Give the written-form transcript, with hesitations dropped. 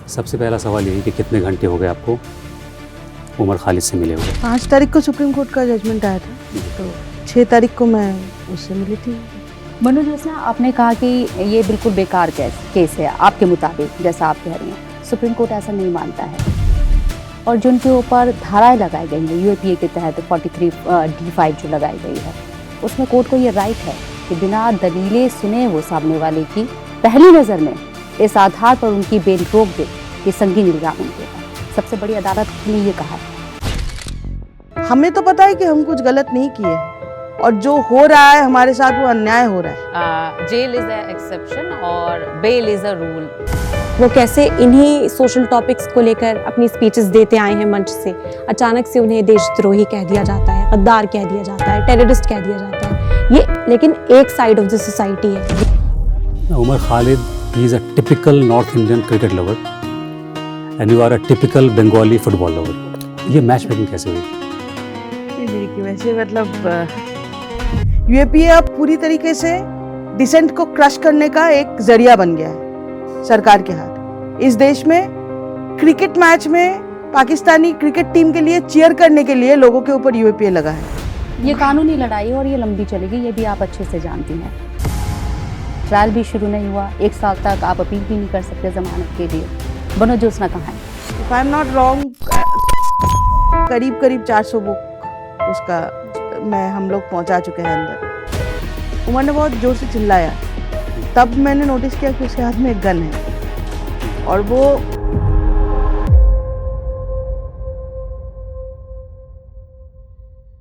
सबसे पहला सवाल यही कि कितने घंटे हो गए आपको उमर खालिद से मिले हुए? 5 तारीख को सुप्रीम कोर्ट का जजमेंट आया था, तो 6 तारीख को मैं उससे मिली थी। मनोज हसना, आपने कहा कि ये बिल्कुल बेकार केस है आपके मुताबिक, जैसा आप कह रही हैं। सुप्रीम कोर्ट ऐसा नहीं मानता है और जिनके ऊपर धाराएं लगाई गई हैं यूएपीए के तहत 43D5 जो लगाई गई है, उसमें कोर्ट को ये राइट है कि बिना दलीलें सुने वो सामने वाले की पहली नज़र में इस आधार पर उनकी बेल रोक दे कि संगीन इल्जाम उनके ऊपर। सबसे बड़ी अदालत ने ये कहा है। हमें तो पता है कि हम कुछ गलत नहीं किए और जो हो रहा है हमारे साथ वो अन्याय हो रहा है। जेल इज अ एक्सेप्शन और बेल इज अ रूल। वो कैसे इन्हीं सोशल टॉपिक्स को लेकर अपनी स्पीचेस देते आए हैं मंच से, अचानक से उन्हें देशद्रोही कह दिया जाता है, गद्दार कह दिया जाता है, टेररिस्ट कह दिया जाता है। ये लेकिन एक साइड ऑफ द सोसाइटी है। Umar Khalid he is a typical north Indian cricket lover and you are a typical Bengali football lover. ये मैच मेकिंग कैसे हुई? देखिए, वैसे मतलब यूएपीए अब पूरी तरीके से डिसेंट को क्रश करने का एक जरिया बन गया है सरकार के हाथ। इस देश में क्रिकेट मैच में पाकिस्तानी क्रिकेट टीम के लिए चीयर करने के लिए लोगों के ऊपर यूएपीए लगा है। ये कानूनी लड़ाई और ये लंबी चलेगी, ये भी आप अच्छे से जानती हैं। ट्रायल भी शुरू नहीं हुआ, 1 साल तक आप अपील भी नहीं कर सकते जमानत के लिए। मनोज जोत्सना कहाँ है? If I am not wrong, करीब 400 बुक उसका हम लोग पहुंचा चुके हैं अंदर। उमर ने बहुत जोर से चिल्लाया, तब मैंने नोटिस किया कि उसके हाथ में एक गन है और वो